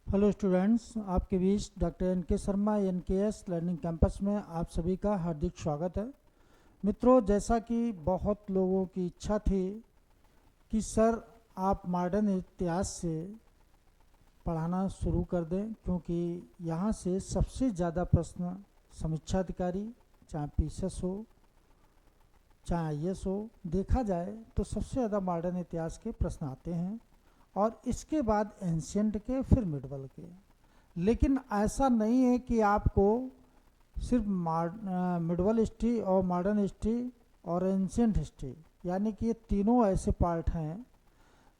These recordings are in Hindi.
हेलो स्टूडेंट्स, आपके बीच डॉक्टर एन के शर्मा NKS लर्निंग कैंपस में आप सभी का हार्दिक स्वागत है। मित्रों, जैसा कि बहुत लोगों की इच्छा थी कि सर आप मॉडर्न इतिहास से पढ़ाना शुरू कर दें, क्योंकि यहाँ से सबसे ज़्यादा प्रश्न समीक्षा अधिकारी, चाहे PSS हो चाहे IAS हो, देखा जाए तो सबसे ज़्यादा मॉडर्न इतिहास के प्रश्न आते हैं और इसके बाद एंशियंट के, फिर मिडवल के। लेकिन ऐसा नहीं है कि आपको सिर्फ मिडवल हिस्ट्री और मॉडर्न हिस्ट्री और एंशियंट हिस्ट्री, यानी कि ये तीनों ऐसे पार्ट हैं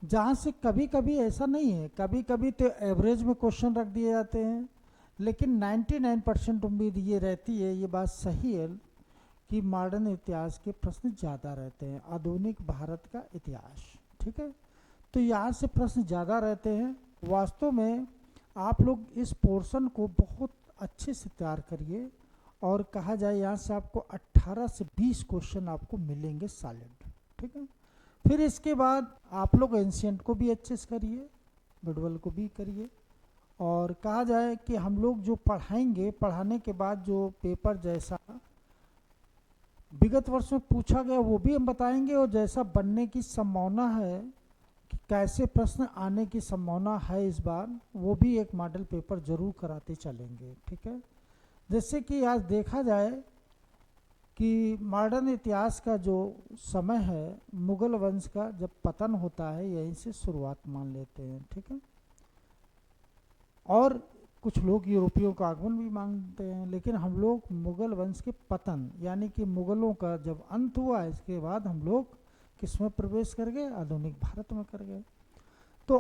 जहाँ से कभी कभी ऐसा नहीं है, कभी कभी तो एवरेज में क्वेश्चन रख दिए जाते हैं, लेकिन 99% उम्मीद ये रहती है, ये बात सही है कि मॉडर्न इतिहास के प्रश्न ज़्यादा रहते हैं, आधुनिक भारत का इतिहास। ठीक है, तो यहाँ से प्रश्न ज़्यादा रहते हैं। वास्तव में आप लोग इस पोर्शन को बहुत अच्छे से तैयार करिए और कहा जाए यहाँ से आपको 18 से 20 क्वेश्चन आपको मिलेंगे सॉलिड। ठीक है, फिर इसके बाद आप लोग एंशियंट को भी अच्छे से करिए, मिडवल को भी करिए, और कहा जाए कि हम लोग जो पढ़ाएंगे, पढ़ाने के बाद जो पेपर जैसा विगत वर्ष में पूछा गया वो भी हम बताएंगे, और जैसा बनने की संभावना है, कैसे प्रश्न आने की संभावना है इस बार, वो भी एक मॉडल पेपर जरूर कराते चलेंगे। ठीक है, जैसे कि आज देखा जाए कि मॉडर्न इतिहास का जो समय है, मुगल वंश का जब पतन होता है, यहीं से शुरुआत मान लेते हैं। ठीक है, और कुछ लोग यूरोपियों का आगमन भी मानते हैं, लेकिन हम लोग मुगल वंश के पतन, यानी कि मुगलों का जब अंत हुआ, इसके बाद हम लोग किस में प्रवेश कर गए, आधुनिक भारत में कर गए। तो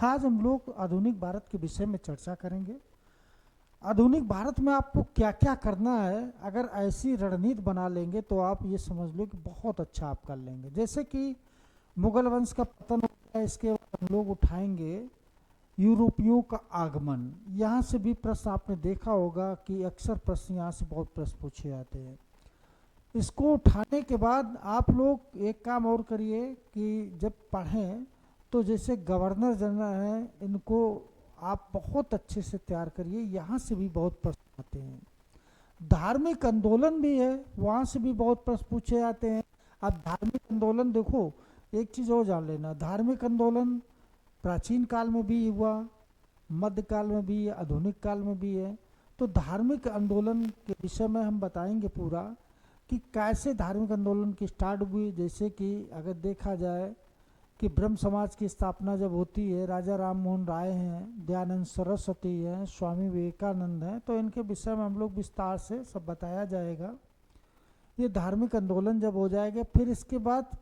आज हम लोग आधुनिक भारत के विषय में चर्चा करेंगे। आधुनिक भारत में आपको क्या क्या करना है, अगर ऐसी रणनीति बना लेंगे तो आप ये समझ लो कि बहुत अच्छा आप कर लेंगे। जैसे कि मुगल वंश का पतन होता है, इसके बाद हम लोग उठाएंगे यूरोपियों का आगमन। यहाँ से भी प्रश्न आपने देखा होगा कि अक्सर प्रश्न यहाँ से बहुत प्रश्न पूछे जाते हैं। इसको उठाने के बाद आप लोग एक काम और करिए कि जब पढ़ें तो जैसे गवर्नर जनरल हैं, इनको आप बहुत अच्छे से तैयार करिए, यहाँ से भी बहुत प्रश्न आते हैं। धार्मिक आंदोलन भी है, वहाँ से भी बहुत प्रश्न पूछे जाते हैं। अब धार्मिक आंदोलन देखो, एक चीज़ और जान लेना, धार्मिक आंदोलन प्राचीन काल में भी हुआ, मध्यकाल में भी है, आधुनिक काल में भी है। तो धार्मिक आंदोलन के विषय में हम बताएंगे पूरा कि कैसे धार्मिक आंदोलन की स्टार्ट हुई। जैसे कि अगर देखा जाए कि ब्रह्म समाज की स्थापना जब होती है, राजा राम मोहन राय हैं, दयानंद सरस्वती हैं, स्वामी विवेकानंद हैं, तो इनके विषय में हम लोग विस्तार से सब बताया जाएगा। ये धार्मिक आंदोलन जब हो जाएगा, फिर इसके बाद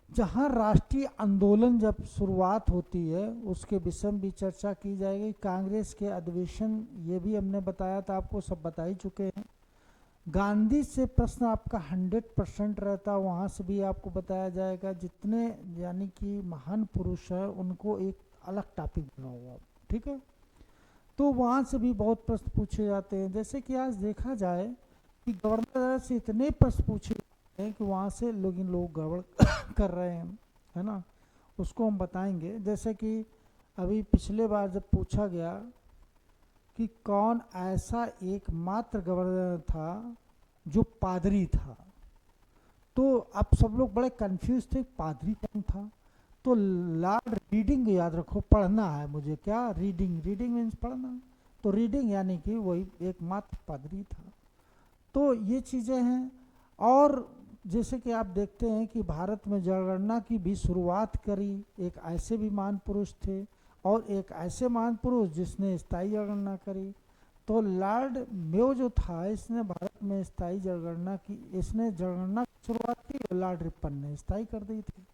जहाँ राष्ट्रीय आंदोलन जब शुरुआत होती है, उसके विषय में भी चर्चा की जाएगी। कांग्रेस के अधिवेशन, ये भी हमने बताया था, आपको सब बता ही चुके हैं। गांधी से प्रश्न आपका 100% रहता, वहाँ से भी आपको बताया जाएगा। जितने यानी कि महान पुरुष हैं, उनको एक अलग टॉपिक बना हुआ। ठीक है, तो वहाँ से भी बहुत प्रश्न पूछे जाते हैं। जैसे कि आज देखा जाए कि गवर्नर से इतने प्रश्न पूछे जाते हैं कि वहाँ से इन लोग गड़बड़ कर रहे हैं, है ना, उसको हम बताएंगे। जैसे कि अभी पिछले बार जब पूछा गया कि कौन ऐसा एकमात्र गवर्नर था जो पादरी था, तो अब सब लोग बड़े कंफ्यूज थे, पादरी कौन था। तो लॉर्ड रीडिंग याद रखो, पढ़ना है मुझे, क्या रीडिंग, रीडिंग मीन्स पढ़ना, तो रीडिंग यानी कि वही एकमात्र पादरी था। तो ये चीज़ें हैं। और जैसे कि आप देखते हैं कि भारत में जनगणना की भी शुरुआत करी, एक ऐसे भी महान पुरुष थे, और एक ऐसे महान पुरुष जिसने स्थायी जनगणना करी। तो लॉर्ड मेयो जो था, इसने भारत में स्थायी जनगणना की, इसने जनगणना की शुरुआत की, और लॉर्ड रिपन ने स्थायी कर दी थी।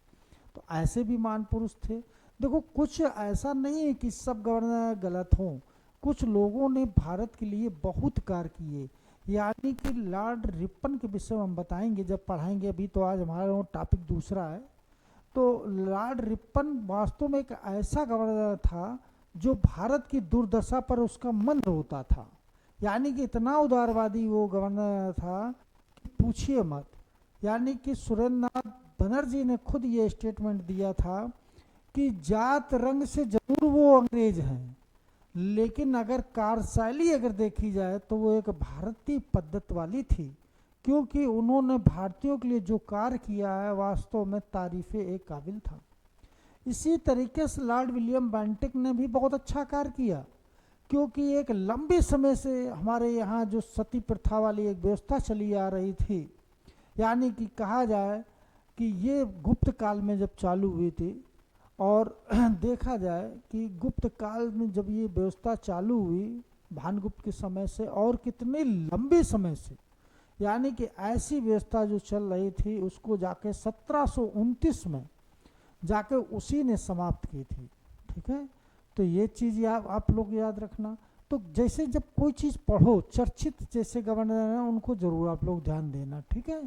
तो ऐसे भी महान पुरुष थे। देखो, कुछ ऐसा नहीं है कि सब गवर्नर गलत हों, कुछ लोगों ने भारत के लिए बहुत कार्य किए, यानी कि लॉर्ड रिपन के विषय में हम बताएंगे जब पढ़ाएंगे। अभी तो आज हमारा टॉपिक दूसरा है। तो लॉर्ड रिपन वास्तव में एक ऐसा गवर्नर था जो भारत की दुर्दशा पर उसका मन होता था, यानी कि इतना उदारवादी वो गवर्नर था कि पूछिए मत। यानी कि सुरेंद्रनाथ बनर्जी ने खुद ये स्टेटमेंट दिया था कि जात रंग से जरूर वो अंग्रेज हैं, लेकिन अगर कार्यशैली अगर देखी जाए तो वो एक भारतीय पद्धति वाली थी, क्योंकि उन्होंने भारतीयों के लिए जो कार्य किया है वास्तव में तारीफ़े एक काबिल था। इसी तरीके से लॉर्ड विलियम बेंटिक ने भी बहुत अच्छा कार्य किया, क्योंकि एक लंबे समय से हमारे यहाँ जो सती प्रथा वाली एक व्यवस्था चली आ रही थी, यानी कि कहा जाए कि ये गुप्त काल में जब चालू हुई थी, और देखा जाए कि गुप्त काल में जब ये व्यवस्था चालू हुई भानुगुप्त के समय से, और कितने लंबे समय से, यानी कि ऐसी व्यवस्था जो चल रही थी उसको जाके 1729 में जाके उसी ने समाप्त की थी। ठीक है, तो ये चीज़ आप लोग याद रखना। तो जैसे जब कोई चीज़ पढ़ो, चर्चित जैसे गवर्नर हैं उनको जरूर आप लोग ध्यान देना। ठीक है,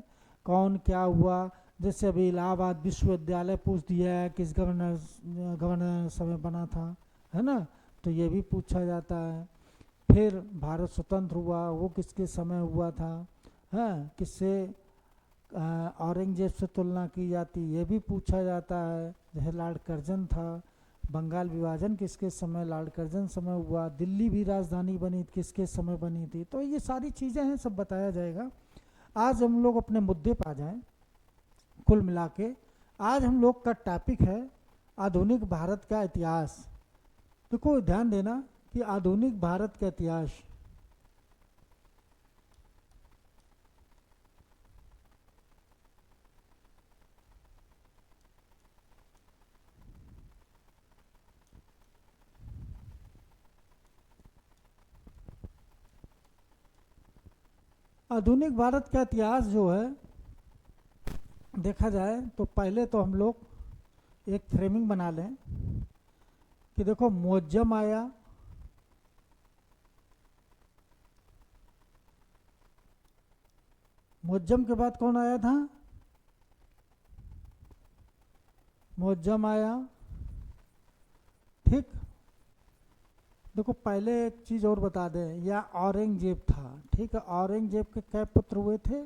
कौन क्या हुआ, जैसे अभी इलाहाबाद विश्वविद्यालय पूछ दिया है किस गवर्नर समय बना था, है ना, तो ये भी पूछा जाता है। फिर भारत स्वतंत्र हुआ वो किसके समय हुआ था, हाँ, किससे औरंगजेब से तुलना की जाती, ये भी पूछा जाता है। जैसे लॉर्ड कर्जन था, बंगाल विभाजन किसके समय, लॉर्ड कर्जन समय हुआ, दिल्ली भी राजधानी बनी किसके समय बनी थी, तो ये सारी चीज़ें हैं, सब बताया जाएगा। आज हम लोग अपने मुद्दे पर आ जाएं। कुल मिला के आज हम लोग का टॉपिक है आधुनिक भारत का इतिहास। देखो ध्यान देना कि आधुनिक भारत का इतिहास, आधुनिक भारत का इतिहास जो है देखा जाए तो पहले तो हम लोग एक फ्रेमिंग बना लें कि देखो मुअज्जम आया, मुअज्जम के बाद कौन आया था, मुअज्जम आया। ठीक, देखो पहले एक चीज़ और बता दें, या औरंगजेब था। ठीक है, औरंगजेब के कै पुत्र हुए थे,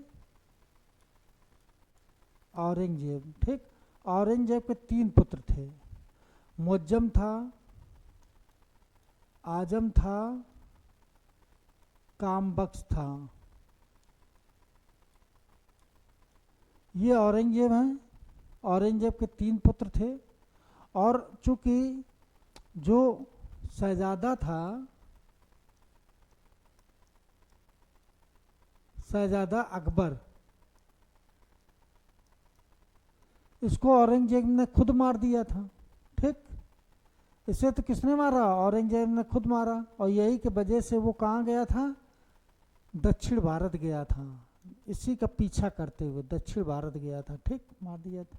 औरंगजेब। ठीक, औरंगजेब के 3 पुत्र थे, मुअज्जम था, आजम था, कामबख्श था। ये औरंगजेब हैं, औरंगजेब के 3 पुत्र थे। और चूंकि जो शहजादा था, शहजादा अकबर, इसको औरंगजेब ने खुद मार दिया था। ठीक, इसे तो किसने मारा, औरंगजेब ने खुद मारा, और यही के वजह से वो कहाँ गया था, दक्षिण भारत गया था, इसी का पीछा करते हुए दक्षिण भारत गया था। ठीक, मार दिया था।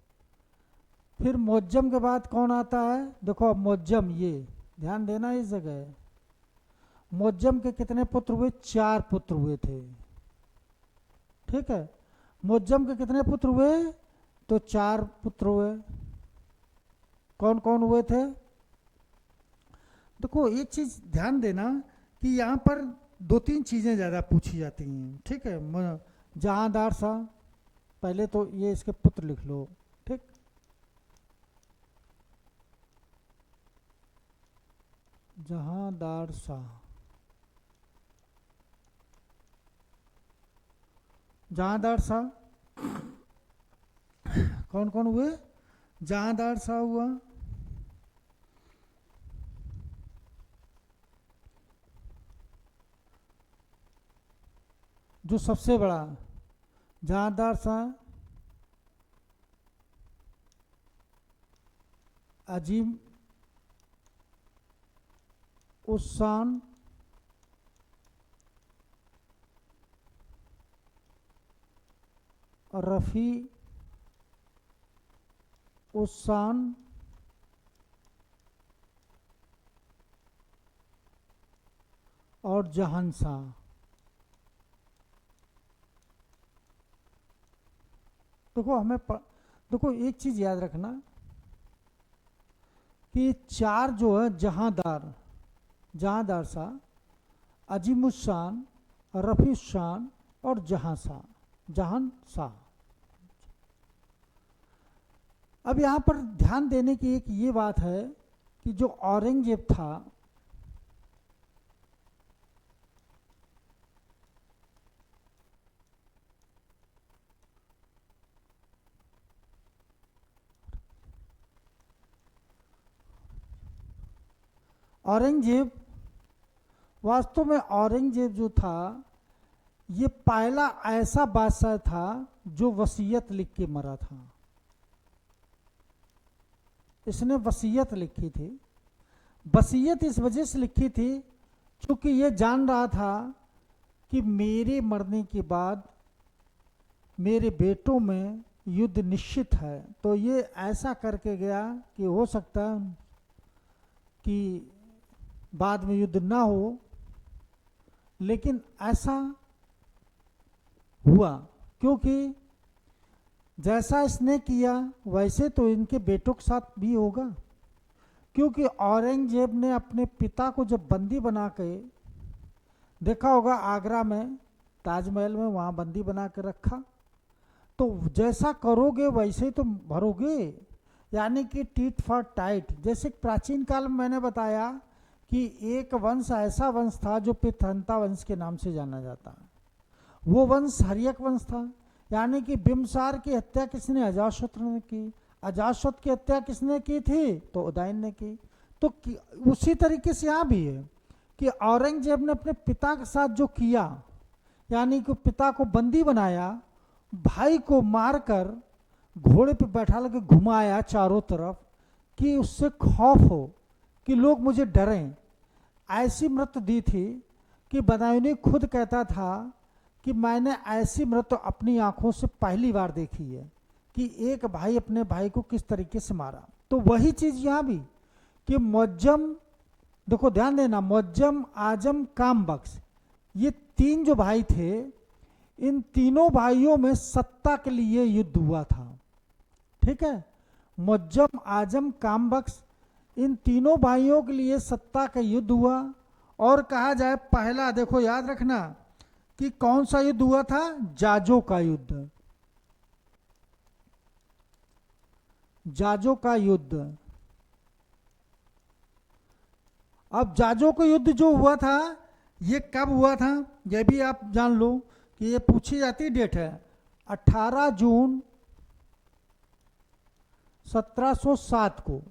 फिर मुअज्जम के बाद कौन आता है, देखो अब मुअज्जम, ये ध्यान देना इस जगह, मुअज्जम के कितने पुत्र हुए, 4 पुत्र हुए थे। ठीक है, मुअज्जम के कितने पुत्र हुए, तो 4 पुत्र हुए। कौन कौन हुए थे, देखो एक चीज ध्यान देना कि यहाँ पर 2-3 चीजें ज्यादा पूछी जाती हैं। ठीक है, जहांदार शाह, पहले तो ये इसके पुत्र लिख लो। ठीक, जहांदार शाह, जहांदार शाह कौन कौन हुए, जहांदार शाह हुआ, जो सबसे बड़ा जहांदार शाह, अजीम उस शान, रफ़ी उस शान, और जहांशाह। देखो हमें देखो एक चीज याद रखना कि 4 जो है जहांदार, जहांदार शाह, अजीमुशान, रफ़ीशान और जहांशाह, जहांशाह। अब यहाँ पर ध्यान देने की एक ये बात है कि जो औरंगजेब था, औरंगजेब, वास्तव में औरंगजेब जो था ये पहला ऐसा बादशाह था जो वसीयत लिख के मरा था। इसने वसीयत लिखी थी। वसीयत इस वजह से लिखी थी क्योंकि ये जान रहा था कि मेरे मरने के बाद मेरे बेटों में युद्ध निश्चित है। तो ये ऐसा करके गया कि हो सकता है कि बाद में युद्ध ना हो, लेकिन ऐसा हुआ क्योंकि जैसा इसने किया वैसे तो इनके बेटों के साथ भी होगा। क्योंकि औरंगजेब ने अपने पिता को जब बंदी बना के, देखा होगा आगरा में ताजमहल में, वहाँ बंदी बना के रखा, तो जैसा करोगे वैसे तो भरोगे, यानी कि टीट फॉर टाइट। जैसे प्राचीन काल में मैंने बताया कि एक वंश ऐसा वंश था जो पिथहंता वंश के नाम से जाना जाता है। वो वंश हर्यक वंश था, यानी कि बिम्बसार की हत्या किसने? अजातशत्रु ने की। अजातशत्रु की हत्या किसने की थी? तो उदयन ने की। तो उसी तरीके से यहाँ भी है कि औरंगजेब ने अपने पिता के साथ जो किया, यानी कि पिता को बंदी बनाया, भाई को मारकर घोड़े पे बैठा लगे घुमाया चारों तरफ कि उससे खौफ हो कि लोग मुझे डरें, ऐसी मृत्यु दी थी कि बदायूंनी खुद कहता था कि मैंने ऐसी मृत्यु अपनी आंखों से पहली बार देखी है कि एक भाई अपने भाई को किस तरीके से मारा। तो वही चीज यहाँ भी कि मुअज्जम, देखो ध्यान देना, मुअज्जम, आजम, कामबख्श, ये तीन जो भाई थे, इन तीनों भाइयों में सत्ता के लिए युद्ध हुआ था। ठीक है, मुअज्जम, आजम, कामबख्श, इन तीनों भाइयों के लिए सत्ता का युद्ध हुआ। और कहा जाए पहला, देखो याद रखना कि कौन सा युद्ध हुआ था? जाजों का युद्ध। जाजों का युद्ध। अब जाजों का युद्ध जो हुआ था ये कब हुआ था, ये भी आप जान लो कि ये पूछी जाती डेट है 18 जून 1707 को।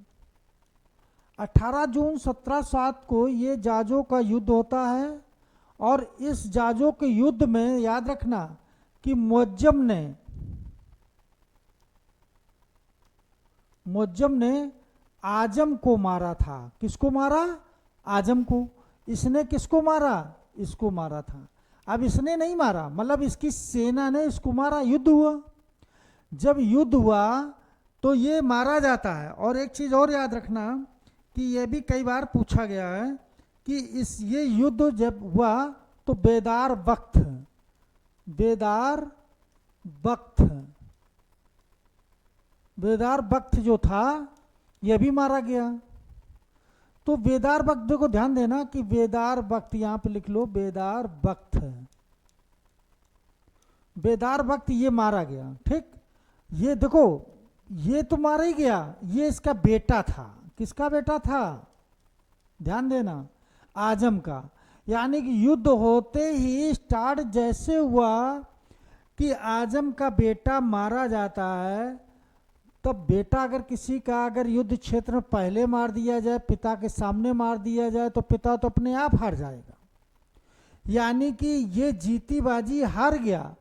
18 जून 1707 को ये जाजों का युद्ध होता है। और इस जाजों के युद्ध में याद रखना कि मुअज्जम ने आजम को मारा था। किसको मारा? आजम को। इसने किसको मारा? इसको मारा था। अब इसने नहीं मारा, मतलब इसकी सेना ने इसको मारा, युद्ध हुआ। जब युद्ध हुआ तो ये मारा जाता है। और एक चीज और याद रखना कि यह भी कई बार पूछा गया है कि ये युद्ध जब हुआ तो बेदार बख्त जो था यह भी मारा गया। तो बेदार बख्त, देखो ध्यान देना कि बेदार बख्त, यहां पे लिख लो बेदार बख्त ये मारा गया। ठीक, ये देखो ये तो मारा ही गया, ये इसका बेटा था। किसका बेटा था? ध्यान देना, आजम का। यानी कि युद्ध होते ही स्टार्ट जैसे हुआ कि आजम का बेटा मारा जाता है, तब बेटा अगर किसी का अगर युद्ध क्षेत्र में पहले मार दिया जाए, पिता के सामने मार दिया जाए, तो पिता तो अपने आप हार जाएगा। यानी कि ये जीती बाजी हार गया।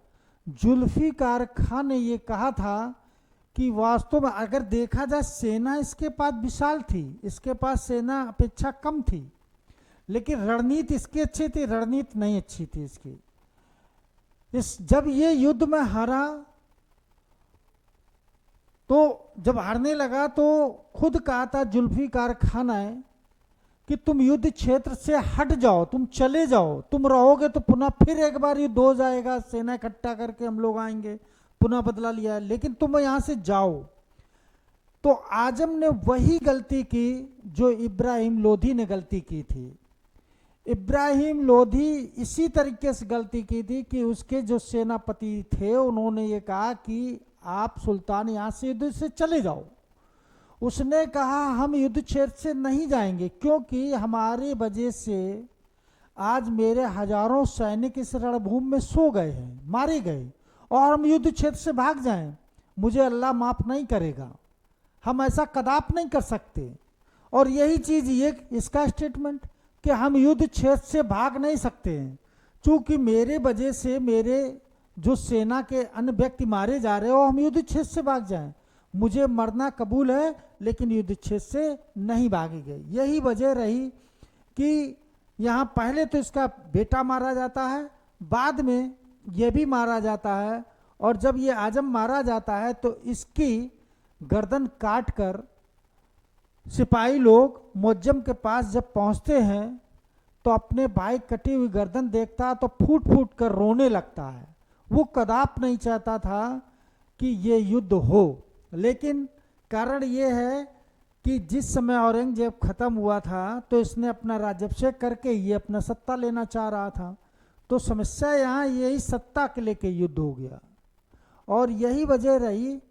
जुल्फिकार खान ने ये कहा था कि वास्तव में अगर देखा जाए सेना इसके पास विशाल थी, इसके पास सेना अपेक्षा कम थी, लेकिन रणनीति इसकी अच्छी थी, रणनीति नहीं अच्छी थी इसकी। जब ये युद्ध में हारा, तो जब हारने लगा तो खुद कहा था जुल्फिकार खान है कि तुम युद्ध क्षेत्र से हट जाओ, तुम चले जाओ, तुम रहोगे तो पुनः फिर एक बार युद्ध हो जाएगा, सेना इकट्ठा करके हम लोग आएंगे, पुनः बदला लिया, लेकिन तुम यहां से जाओ। तो आजम ने वही गलती की जो इब्राहिम लोधी ने गलती की थी। इब्राहिम लोधी इसी तरीके से गलती की थी कि उसके जो सेनापति थे उन्होंने ये कहा कि आप सुल्तान यहां से युद्ध से चले जाओ। उसने कहा हम युद्ध क्षेत्र से नहीं जाएंगे क्योंकि हमारे वजह से आज मेरे हजारों सैनिक इस रणभूमि में सो गए हैं, मारे गए, और हम युद्ध क्षेत्र से भाग जाएं, मुझे अल्लाह माफ नहीं करेगा। हम ऐसा कदाप नहीं कर सकते। और यही चीज ये इसका स्टेटमेंट कि हम युद्ध क्षेत्र से भाग नहीं सकते हैं, चूंकि मेरे वजह से मेरे जो सेना के अन्य व्यक्ति मारे जा रहे हो, हम युद्ध क्षेत्र से भाग जाएं। मुझे मरना कबूल है, लेकिन युद्ध क्षेत्र से नहीं भागी गई। यही वजह रही कि यहाँ पहले तो इसका बेटा मारा जाता है, बाद में ये भी मारा जाता है, और जब ये आजम मारा जाता है तो इसकी गर्दन काट कर सिपाही लोग मुअज्जम के पास जब पहुंचते हैं तो अपने भाई कटी हुई गर्दन देखता है तो फूट फूट कर रोने लगता है। वो कदाप नहीं चाहता था कि ये युद्ध हो, लेकिन कारण ये है कि जिस समय औरंगजेब खत्म हुआ था तो इसने अपना राज्याभिषेक करके ये अपना सत्ता लेना चाह रहा था। तो समस्या यहाँ यही सत्ता के लेके युद्ध हो गया, और यही वजह रही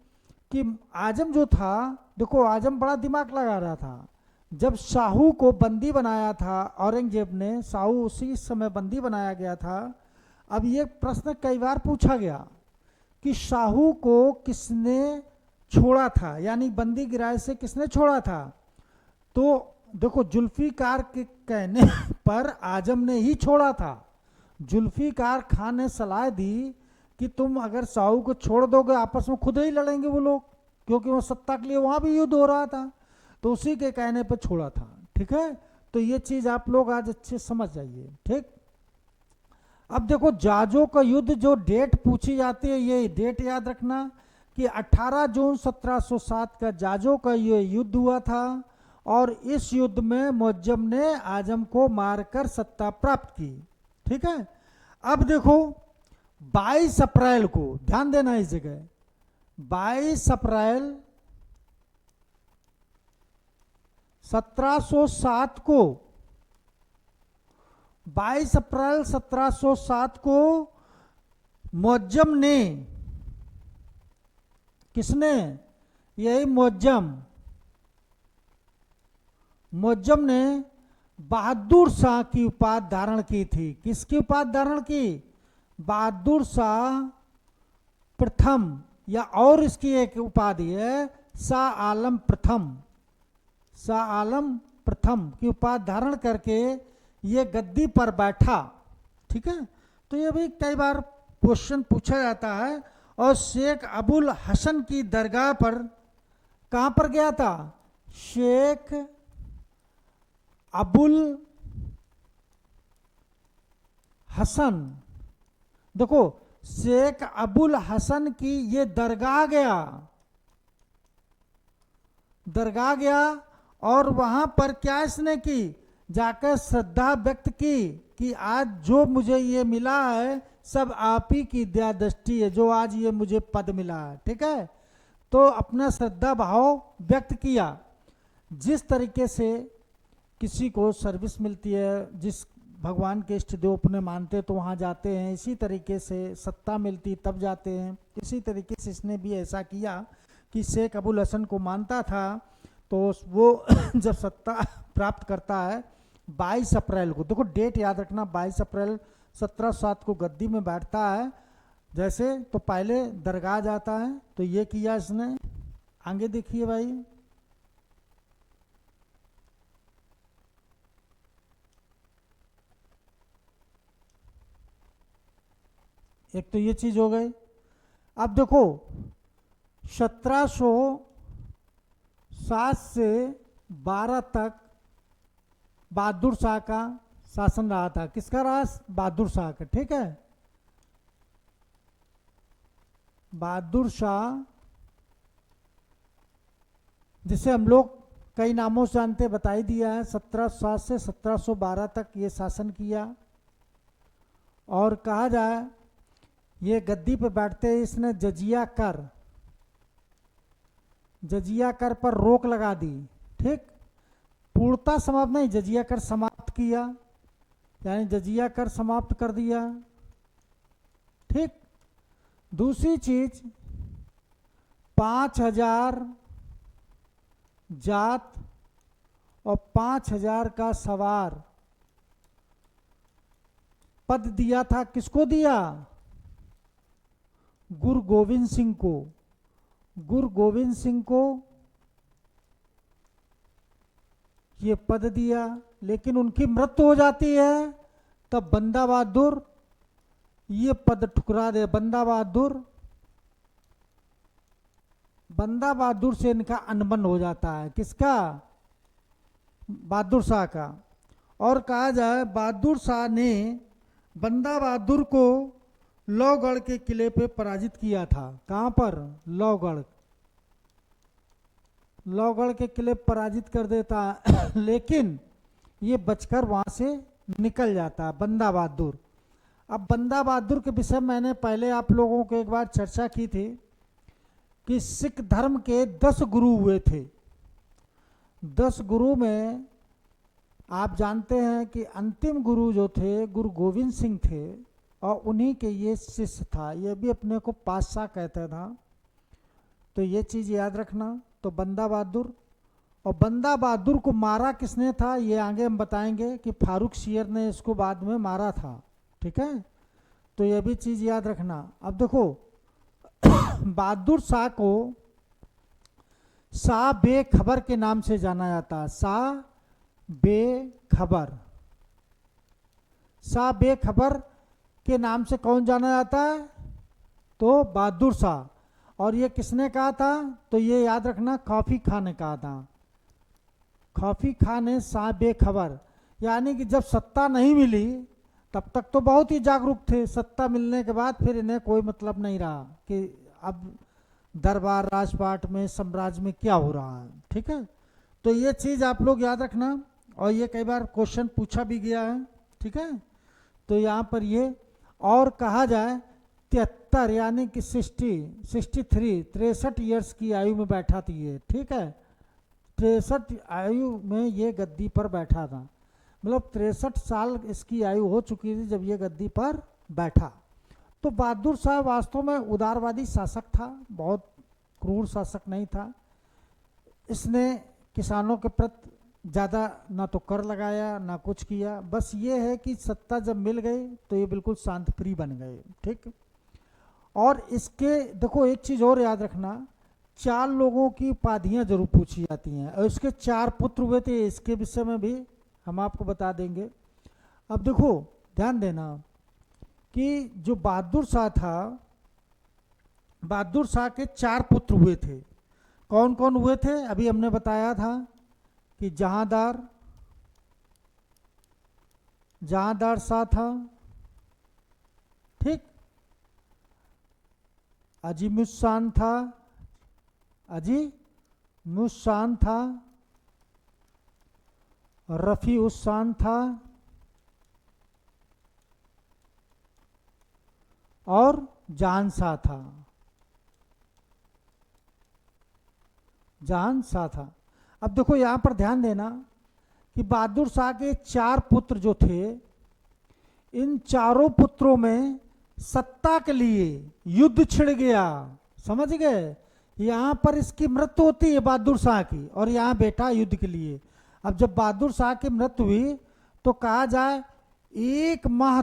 कि आजम जो था, देखो आजम बड़ा दिमाग लगा रहा था। जब शाहू को बंदी बनाया था औरंगजेब ने, शाहू उसी समय बंदी बनाया गया था। अब ये प्रश्न कई बार पूछा गया कि शाहू को किसने छोड़ा था, यानी बंदी गिराए से किसने छोड़ा था। तो देखो जुल्फिकार के कहने पर आजम ने ही छोड़ा था। जुल्फिकार खान ने सलाह दी कि तुम अगर शाहू को छोड़ दोगे आपस में खुद ही लड़ेंगे वो लोग, क्योंकि वो सत्ता के लिए वहां भी युद्ध हो रहा था, तो उसी के कहने पर छोड़ा था। ठीक है, तो ये चीज आप लोग आज अच्छे समझ जाइए। ठीक, अब देखो जाजों का युद्ध, जो डेट पूछी जाती है ये डेट याद रखना कि 18 जून 1707 का जाजों का ये युद्ध हुआ था, और इस युद्ध में मुअज्जम ने आजम को मारकर सत्ता प्राप्त की। ठीक है, अब देखो 22 अप्रैल को, ध्यान देना इस जगह, 22 अप्रैल 1707 को, 22 अप्रैल 1707 को मुअज्जम ने, किसने, यही मुअज्जम ने बहादुर शाह की उपाधि धारण की थी। किसकी उपाधि धारण की? बहादुर शाह प्रथम, या और इसकी एक उपाधि है शाह आलम प्रथम। शाह आलम प्रथम की उपाधि धारण करके ये गद्दी पर बैठा। ठीक है, तो ये भी कई बार क्वेश्चन पूछा जाता है। और शेख अबुल हसन की दरगाह पर, कहां पर गया था? शेख अबुल हसन, देखो शेख अबुल हसन की ये दरगाह गया, और वहां पर क्या इसने की, जाकर श्रद्धा व्यक्त की कि आज जो मुझे ये मिला है सब आप ही की दया दृष्टि है, जो आज ये मुझे पद मिला है। ठीक है, तो अपना श्रद्धा भाव व्यक्त किया। जिस तरीके से किसी को सर्विस मिलती है, जिस भगवान के इष्ट देव अपने मानते तो वहाँ जाते हैं, इसी तरीके से सत्ता मिलती तब जाते हैं। इसी तरीके से इसने भी ऐसा किया कि शेख अबुल हसन को मानता था, तो वो जब सत्ता प्राप्त करता है 22 अप्रैल को, देखो डेट याद रखना, 22 अप्रैल 1707 को गद्दी में बैठता है। जैसे तो पहले दरगाह जाता है, तो ये किया इसने। आगे देखिए भाई, एक तो ये चीज हो गई। अब देखो 1707 से 12 तक बहादुर शाह का शासन रहा था। किसका रहा? बहादुर शाह का। ठीक है, बहादुर शाह, जिसे हम लोग कई नामों से जानते, बता ही दिया है। 1707 से 1712 तक ये शासन किया, और कहा जाए ये गद्दी पे बैठते ही इसने जजिया कर पर रोक लगा दी। ठीक, पूर्णता समाप्त नहीं, जजिया कर समाप्त किया, यानी जजिया कर समाप्त कर दिया। ठीक, दूसरी चीज 5000 जात और 5000 का सवार पद दिया था। किसको दिया? गुरु गोविंद सिंह को। गुरु गोविंद सिंह को ये पद दिया, लेकिन उनकी मृत्यु हो जाती है, तब बंदा बहादुर ये पद ठुकरा दे। बंदा बहादुर से इनका अनबन हो जाता है। किसका? बहादुर शाह का। और कहा जाए बहादुर शाह ने बंदा बहादुर को लोहगढ़ के किले पे पराजित किया था। कहाँ पर? लोहगढ़ के किले पराजित कर देता लेकिन ये बचकर वहां से निकल जाता बंदा बहादुर। अब बंदा बहादुर के विषय मैंने पहले आप लोगों को एक बार चर्चा की थी कि सिख धर्म के 10 गुरु हुए थे। 10 गुरु में आप जानते हैं कि अंतिम गुरु जो थे गुरु गोविंद सिंह थे, और उन्हीं के ये शिष्य था। ये भी अपने को पातशाह कहता था, तो ये चीज़ याद रखना। तो बंदा बहादुर, और बंदा बहादुर को मारा किसने था ये आगे हम बताएंगे कि फारूक शेर ने इसको बाद में मारा था। ठीक है, तो ये भी चीज़ याद रखना। अब देखो बहादुर शाह को शाह बेखबर के नाम से जाना जाता है। शाह बेखबर के नाम से कौन जाना जाता है? तो बहादुर शाह। और ये किसने कहा था? तो ये याद रखना, खौफी खां ने कहा था। खौफी खां ने शाह बेखबर, यानी कि जब सत्ता नहीं मिली तब तक तो बहुत ही जागरूक थे। सत्ता मिलने के बाद फिर इन्हें कोई मतलब नहीं रहा कि अब दरबार राजपाट में साम्राज्य में क्या हो रहा है। ठीक है, तो ये चीज़ आप लोग याद रखना, और ये कई बार क्वेश्चन पूछा भी गया है। ठीक है, तो यहाँ पर ये और कहा जाए 73 यानी कि 63 ईयर्स की आयु में बैठा थी ये। ठीक है, 63 आयु में ये गद्दी पर बैठा था, मतलब 63 साल इसकी आयु हो चुकी थी जब ये गद्दी पर बैठा। तो बहादुर शाह वास्तव में उदारवादी शासक था, बहुत क्रूर शासक नहीं था। इसने किसानों के प्रति ज़्यादा ना तो कर लगाया ना कुछ किया, बस ये है कि सत्ता जब मिल गई तो ये बिल्कुल शांत प्रिय बन गए। ठीक, और इसके देखो एक चीज़ और याद रखना, 4 लोगों की उपाधियाँ जरूर पूछी जाती हैं, और इसके 4 पुत्र हुए थे, इसके विषय में भी हम आपको बता देंगे। अब देखो ध्यान देना कि जो बहादुर शाह था, बहादुर शाह के 4 पुत्र हुए थे। कौन कौन हुए थे? अभी हमने बताया था कि जहांदार शाह था, ठीक, अजीमुशान था, रफी उस्सान था, और जहान शाह था। अब देखो यहां पर ध्यान देना कि बहादुर शाह के 4 पुत्र जो थे, इन चारों पुत्रों में सत्ता के लिए युद्ध छिड़ गया। समझ गए? यहां पर इसकी मृत्यु होती है बहादुर शाह की, और यहां बैठा युद्ध के लिए। अब जब बहादुर शाह की मृत्यु हुई तो कहा जाए 1 माह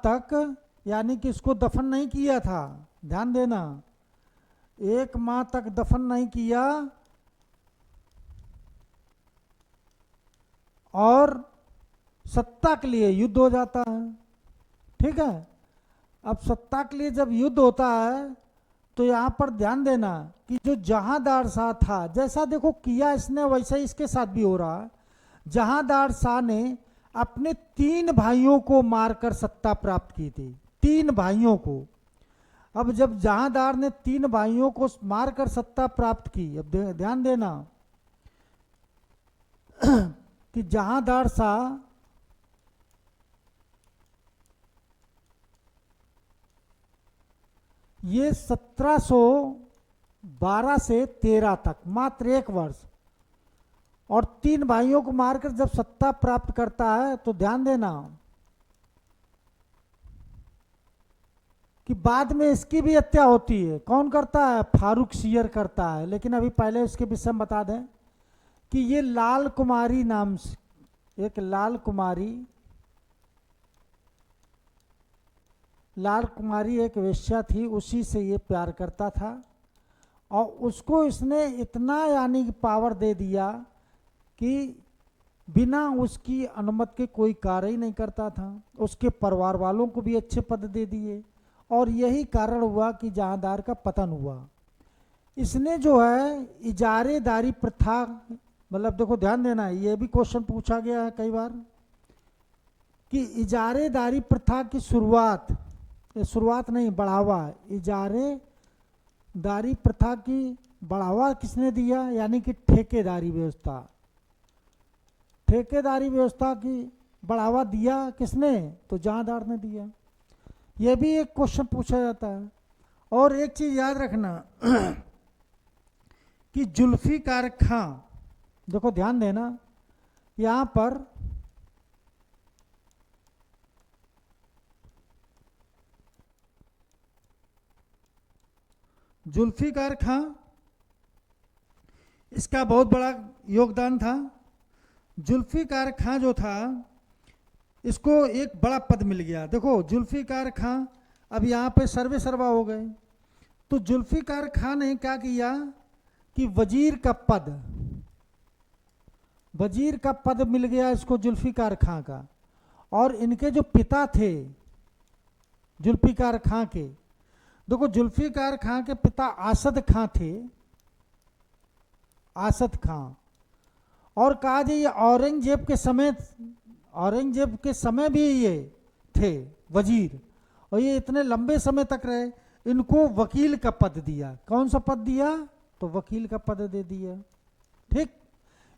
तक यानी कि इसको दफन नहीं किया था। ध्यान देना, 1 माह तक दफन नहीं किया, और सत्ता के लिए युद्ध हो जाता है। ठीक है, अब सत्ता के लिए जब युद्ध होता है तो यहाँ पर ध्यान देना कि जो जहांदार शाह था, जैसा देखो किया इसने वैसा ही इसके साथ भी हो रहा है। जहांदार शाह ने अपने 3 भाइयों को मारकर सत्ता प्राप्त की थी, 3 भाइयों को। अब जब जहांदार ने 3 भाइयों को मारकर सत्ता प्राप्त की, अब ध्यान देना कि जहांदार शाह ये 1712 से 13 तक मात्र 1 वर्ष, और 3 भाइयों को मारकर जब सत्ता प्राप्त करता है तो ध्यान देना कि बाद में इसकी भी हत्या होती है। कौन करता है? फारूक शेर करता है। लेकिन अभी पहले इसके विषय में बता दें कि ये लाल कुमारी नाम से एक लाल कुमारी एक वेश्या थी, उसी से ये प्यार करता था, और उसको इसने इतना यानी कि पावर दे दिया कि बिना उसकी अनुमति के कोई कार्य ही नहीं करता था, उसके परिवार वालों को भी अच्छे पद दे दिए, और यही कारण हुआ कि जहांदार का पतन हुआ। इसने जो है इजारेदारी प्रथा, मतलब देखो ध्यान देना है, ये भी क्वेश्चन पूछा गया है कई बार कि इजारेदारी प्रथा की शुरुआत नहीं, बढ़ावा, इजारेदारी प्रथा की बढ़ावा किसने दिया, यानी कि ठेकेदारी व्यवस्था। ठेकेदारी व्यवस्था की बढ़ावा दिया किसने, तो जहांदार ने दिया। यह भी एक क्वेश्चन पूछा जाता है। और एक चीज याद रखना कि जुल्फिकार खां, देखो ध्यान देना, यहां पर जुल्फिकार खां, इसका बहुत बड़ा योगदान था। जुल्फिकार खां जो था, इसको एक बड़ा पद मिल गया। देखो जुल्फिकार खां अब यहाँ पे सर्वे सर्वा हो गए, तो जुल्फिकार खां ने क्या किया कि वजीर का पद मिल गया इसको जुल्फिकार खां का। और इनके जो पिता थे जुल्फिकार खां के, देखो जुल्फिकार खां के पिता आसद खां थे, आसद खां। और कहा जाए ये औरंगजेब के समय भी ये थे वजीर, और ये इतने लंबे समय तक रहे। इनको वकील का पद दिया। कौन सा पद दिया, तो वकील का पद दे दिया। ठीक,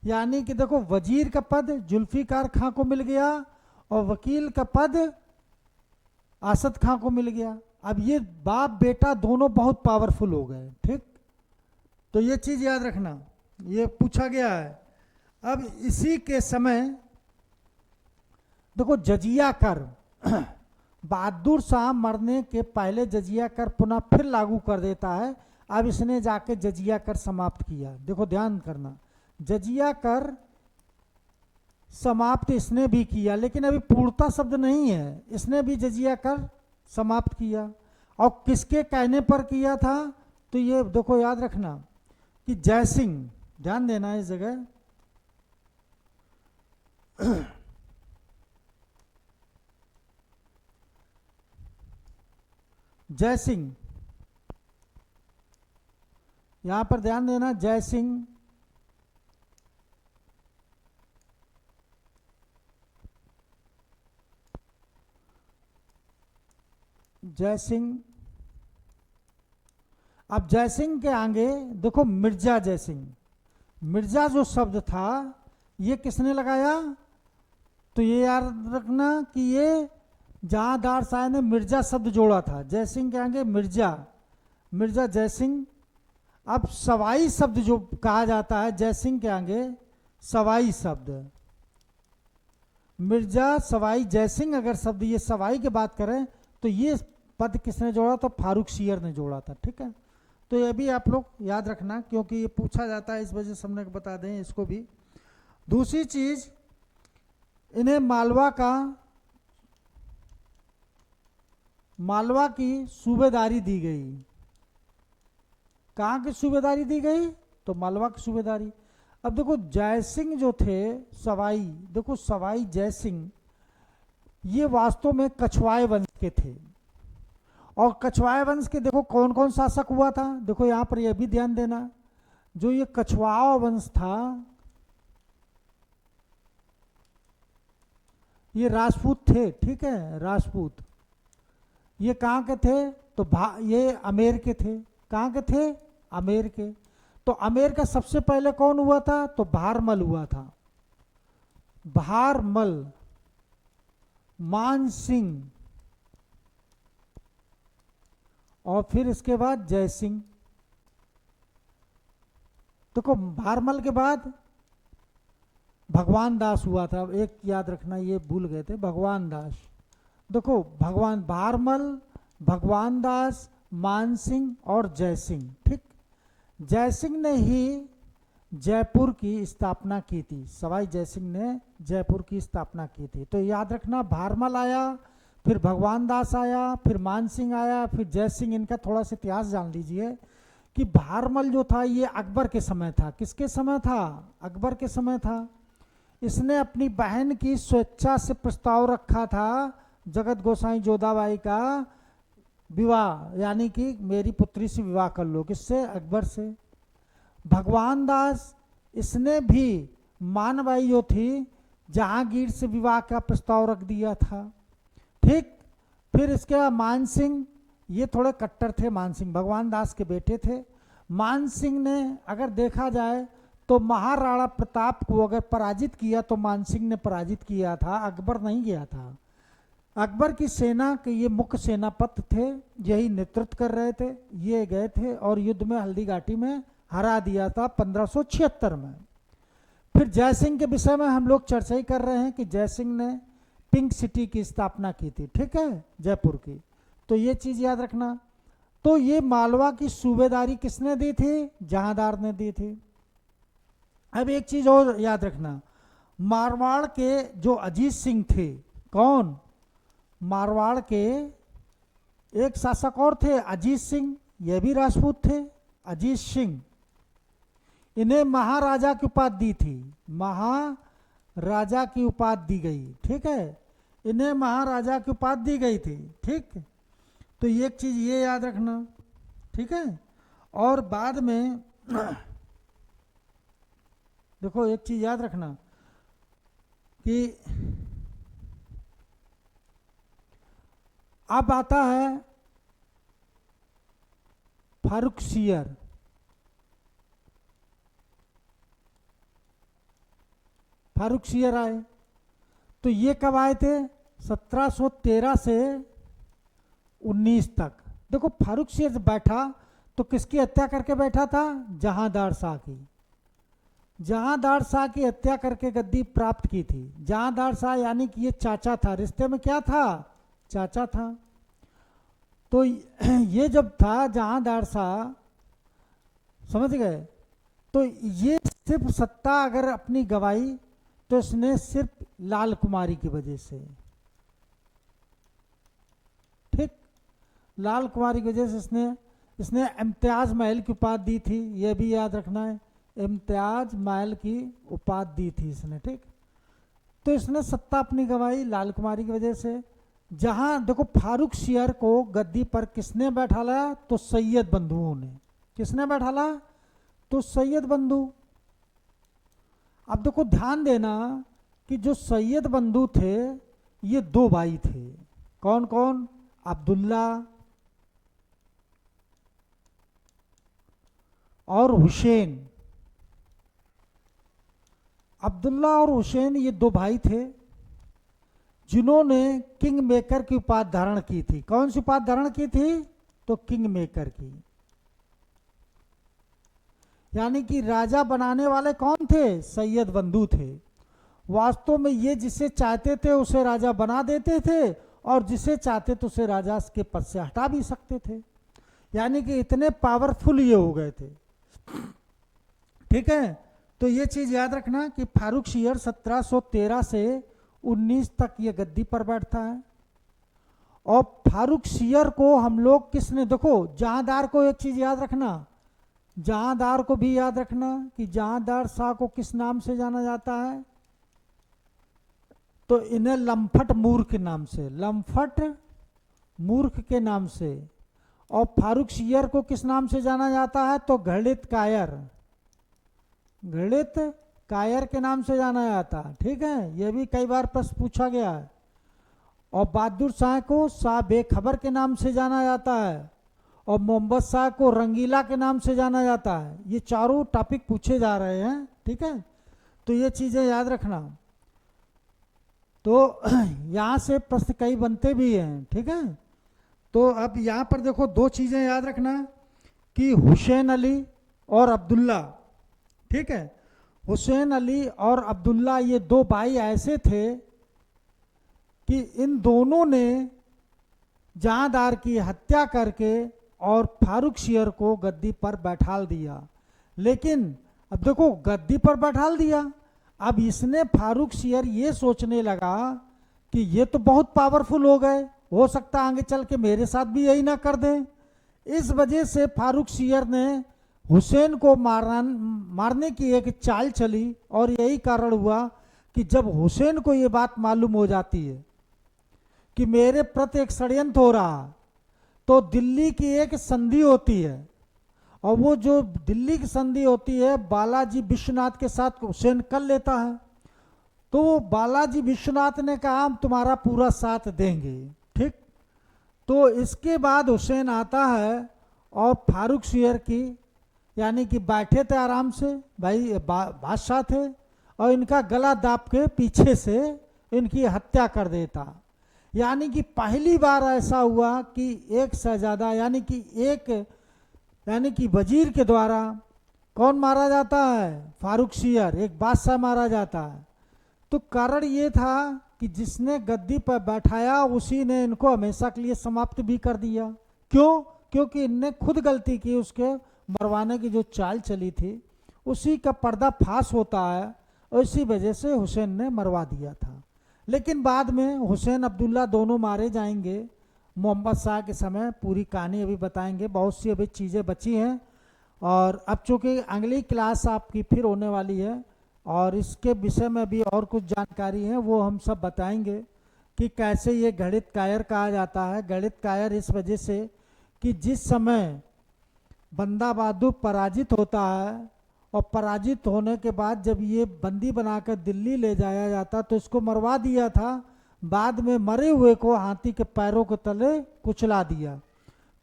यानी कि देखो वजीर का पद जुल्फिकार खां को मिल गया और वकील का पद आसद खां को मिल गया। अब ये बाप बेटा दोनों बहुत पावरफुल हो गए। ठीक, तो ये चीज याद रखना, ये पूछा गया है। अब इसी के समय देखो जजिया कर, बहादुर शाह मरने के पहले जजिया कर पुनः फिर लागू कर देता है। अब इसने जाके जजिया कर समाप्त किया। देखो ध्यान करना, जजिया कर समाप्त इसने भी किया, लेकिन अभी पूर्णता शब्द नहीं है, इसने भी जजिया कर समाप्त किया। और किसके कहने पर किया था, तो ये देखो याद रखना कि जयसिंह, ध्यान देना इस जगह, जयसिंह, यहां पर ध्यान देना, जयसिंह अब जयसिंह के आगे देखो मिर्जा जयसिंह। मिर्जा जो शब्द था ये किसने लगाया, तो ये याद रखना कि ये जहांदार शाह ने मिर्जा शब्द जोड़ा था। जयसिंह के आगे मिर्जा जयसिंह। अब सवाई शब्द जो कहा जाता है जयसिंह के आगे, सवाई शब्द, मिर्जा सवाई जयसिंह अगर शब्द ये सवाई की बात करें तो ये पद किसने जोड़ा, तो फारूक सियर ने जोड़ा था। ठीक है, तो ये भी आप लोग याद रखना क्योंकि ये पूछा जाता है, इस वजह से हमने बता दें इसको भी। दूसरी चीज, इन्हें मालवा की सूबेदारी दी गई। कहाँ की सूबेदारी दी गई, तो मालवा की सूबेदारी। अब देखो जयसिंह जो थे सवाई, देखो सवाई जयसिंह ये वास्तव में कछवाए वंश के थे। और कछवाए वंश के देखो कौन कौन शासक हुआ था, देखो यहां पर यह भी ध्यान देना, जो ये कछवाहा वंश था ये राजपूत थे। ठीक है, राजपूत। ये कहाँ के थे, तो ये अमेर के थे। कहाँ के थे, अमेर के। तो अमेर का सबसे पहले कौन हुआ था, तो भारमल हुआ था। भारमल, मान सिंह, और फिर इसके बाद जय सिंह। देखो भारमल के बाद भगवान दास हुआ था। एक याद रखना, ये भूल गए थे, भगवान दास। देखो भारमल, भगवान दास, मान सिंह और जय सिंह। ठीक, जय सिंह ने ही जयपुर की स्थापना की थी। सवाई जय सिंह ने जयपुर की स्थापना की थी। तो याद रखना, भारमल आया, फिर भगवान दास आया, फिर मान सिंह आया, फिर जय सिंह। इनका थोड़ा सा इतिहास जान लीजिए कि भारमल जो था ये अकबर के समय था। किसके समय था? अकबर के समय था। इसने अपनी बहन की स्वेच्छा से प्रस्ताव रखा था जगत गोसाई जोधाबाई का विवाह, यानी कि मेरी पुत्री से विवाह कर लो। किससे? अकबर से। भगवान दास, इसने भी मानबाई जो थी जहांगीर से विवाह का प्रस्ताव रख दिया था। ठीक। फिर इसके बाद मान सिंह, ये थोड़े कट्टर थे। मान सिंह भगवान दास के बेटे थे। मान सिंह ने अगर देखा जाए तो महाराणा प्रताप को अगर पराजित किया तो मान सिंह ने पराजित किया था, अकबर नहीं गया था। अकबर की सेना के ये मुख्य सेनापति थे, यही नेतृत्व कर रहे थे, ये गए थे और युद्ध में हल्दी घाटी में हरा दिया था 1576 में। फिर जयसिंह के विषय में हम लोग चर्चा ही कर रहे हैं कि जयसिंह ने पिंक सिटी की स्थापना की थी, ठीक है, जयपुर की। तो ये चीज याद रखना। तो ये मालवा की सूबेदारी किसने दी थी? जहांदार ने दी थी। अब एक चीज और याद रखना, मारवाड़ के जो अजीत सिंह थे, कौन? मारवाड़ के एक शासक और थे अजीत सिंह, ये भी राजपूत थे। अजीत सिंह, इन्हें महाराजा की उपाधि दी थी, महाराजा की उपाधि दी गई, ठीक है, इन्हें महाराजा की उपाधि दी गई थी। ठीक। तो एक चीज ये याद रखना, ठीक है। और बाद में देखो एक चीज याद रखना कि अब आता है फारुखसियर। फारुखसियर आए तो ये कब आए थे? 1713 से 19 तक। देखो फारुखसियर जब बैठा तो किसकी हत्या करके बैठा था? जहांदार शाह की। जहांदार शाह की हत्या करके गद्दी प्राप्त की थी। जहांदार शाह यानी कि ये चाचा था, रिश्ते में क्या था? चाचा था। तो ये जब था जहांदार शाह, समझ गए, तो ये सिर्फ सत्ता अगर अपनी गवाई तो इसने सिर्फ लाल कुमारी की वजह से, ठीक, लाल कुमारी की वजह से इसने इम्तियाज महल की उपाधि दी थी, यह भी याद रखना है, इम्तियाज महल की उपाधि दी थी इसने, ठीक। तो इसने सत्ता अपनी गवाई लाल कुमारी की वजह से। जहां देखो फारुखसियर को गद्दी पर किसने बैठा लाया? तो सैयद बंधुओं ने। किसने बैठा लाया? तो सैयद बंधु। अब देखो ध्यान देना कि जो सैयद बंधु थे ये दो भाई थे। कौन कौन? अब्दुल्ला और हुसैन। अब्दुल्ला और हुसैन ये दो भाई थे जिन्होंने किंग मेकर की उपाधि धारण की थी। कौन सी उपाधि धारण की थी? तो किंग मेकर की। यानी कि राजा बनाने वाले कौन थे? सैयद बंधु थे। वास्तव में ये जिसे चाहते थे उसे राजा बना देते थे और जिसे चाहते थे उसे राजा के पद से हटा भी सकते थे। यानी कि इतने पावरफुल ये हो गए थे, ठीक है। तो ये चीज याद रखना कि फारुखसियर 1713 से 19 तक ये गद्दी पर बैठता है। और फारुखसियर को हम लोग किसने, देखो जहांदार को एक चीज याद रखना, जहांदार को भी याद रखना कि जहांदार शाह को किस नाम से जाना जाता है? तो इन्हें लंफट मूर्ख के नाम से, लंफट मूर्ख के नाम से। और फारुखसियर को किस नाम से जाना जाता है? तो घृणित कायर, घृणित कायर के नाम से जाना जाता है, ठीक है। यह भी कई बार प्रश्न पूछा गया है। और बहादुर शाह को शाह बेखबर के नाम से जाना जाता है और मोहम्मद शाह को रंगीला के नाम से जाना जाता है। ये चारों टॉपिक पूछे जा रहे हैं, ठीक है। तो ये चीजें याद रखना। तो यहाँ से प्रश्न कई बनते भी हैं, ठीक है। तो अब यहाँ पर देखो दो चीजें याद रखना कि हुसैन अली और अब्दुल्ला, ठीक है। हुसैन अली और अब्दुल्ला ये दो भाई ऐसे थे कि इन दोनों ने जहांदार की हत्या करके और फारुखसियर को गद्दी पर बैठाल दिया। लेकिन अब देखो गद्दी पर बैठाल दिया, अब इसने फारुखसियर ये सोचने लगा कि ये तो बहुत पावरफुल हो गए, हो सकता आगे चल के मेरे साथ भी यही ना कर दें, इस वजह से फारूक सियर ने हुसैन को मारने की एक चाल चली, और यही कारण हुआ कि जब हुसैन को ये बात मालूम हो जाती है कि मेरे प्रति एक षड्यंत्र हो रहा, तो दिल्ली की एक संधि होती है, और वो जो दिल्ली की संधि होती है बालाजी विश्वनाथ के साथ हुसैन कर लेता है। तो बालाजी विश्वनाथ ने कहा हम तुम्हारा पूरा साथ देंगे, ठीक। तो इसके बाद हुसैन आता है और फारूक सियर की, यानी कि बैठे थे आराम से, भाई बादशाह थे, और इनका गला दाब के पीछे से इनकी हत्या कर देता। यानी कि पहली बार ऐसा हुआ कि एक शहजादा यानी कि वजीर के द्वारा कौन मारा जाता है, फारूक सियर, एक बादशाह मारा जाता है। तो कारण ये था कि जिसने गद्दी पर बैठाया उसी ने इनको हमेशा के लिए समाप्त भी कर दिया। क्यों? क्योंकि इनने खुद गलती की, उसके मरवाने की जो चाल चली थी उसी का पर्दा फाश होता है, और इसी वजह से हुसैन ने मरवा दिया था। लेकिन बाद में हुसैन अब्दुल्ला दोनों मारे जाएंगे मोहम्मद शाह के समय। पूरी कहानी अभी बताएंगे, बहुत सी अभी चीज़ें बची हैं। और अब चूँकि अगली क्लास आपकी फिर होने वाली है, और इसके विषय में भी और कुछ जानकारी है वो हम सब बताएंगे कि कैसे ये गणित कायर कहा जाता है। गणित कायर इस वजह से कि जिस समय बंदा बहादुर पराजित होता है, और पराजित होने के बाद जब ये बंदी बनाकर दिल्ली ले जाया जाता तो इसको मरवा दिया था, बाद में मरे हुए को हाथी के पैरों के तले कुचला दिया।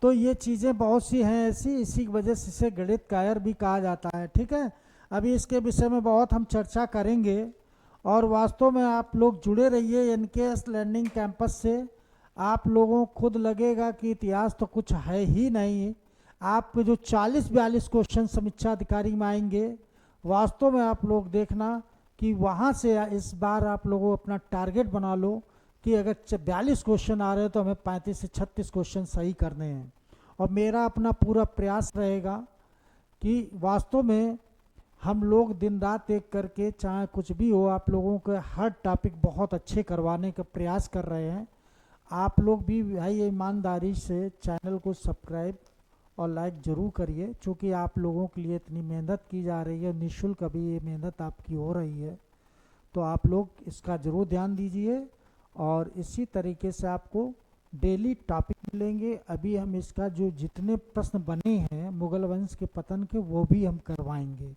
तो ये चीज़ें बहुत सी हैं ऐसी, इसी वजह से इसे गणित कायर भी कहा जाता है, ठीक है। अभी इसके विषय में बहुत हम चर्चा करेंगे, और वास्तव में आप लोग जुड़े रहिए NKS लर्निंग कैंपस से। आप लोगों को खुद लगेगा कि इतिहास तो कुछ है ही नहीं। आपके जो 40-42 क्वेश्चन समीक्षा अधिकारी में आएंगे, वास्तव में आप लोग देखना कि वहाँ से इस बार आप लोगों अपना टारगेट बना लो कि अगर 42 क्वेश्चन आ रहे हैं तो हमें 35 से 36 क्वेश्चन सही करने हैं। और मेरा अपना पूरा प्रयास रहेगा कि वास्तव में हम लोग दिन रात एक करके, चाहे कुछ भी हो, आप लोगों के हर टॉपिक बहुत अच्छे करवाने का प्रयास कर रहे हैं। आप लोग भी भाई ईमानदारी से चैनल को सब्सक्राइब और लाइक ज़रूर करिए, चूँकि आप लोगों के लिए इतनी मेहनत की जा रही है, निःशुल्क अभी ये मेहनत आपकी हो रही है, तो आप लोग इसका ज़रूर ध्यान दीजिए। और इसी तरीके से आपको डेली टॉपिक मिलेंगे। अभी हम इसका जो जितने प्रश्न बने हैं मुगल वंश के पतन के, वो भी हम करवाएंगे।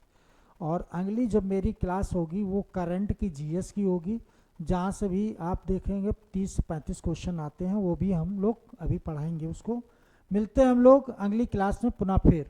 और अगली जब मेरी क्लास होगी वो करंट की GS की होगी, जहाँ से भी आप देखेंगे 30 से 35 क्वेश्चन आते हैं, वो भी हम लोग अभी पढ़ाएंगे उसको। मिलते हैं हम लोग अगली क्लास में पुनः फिर।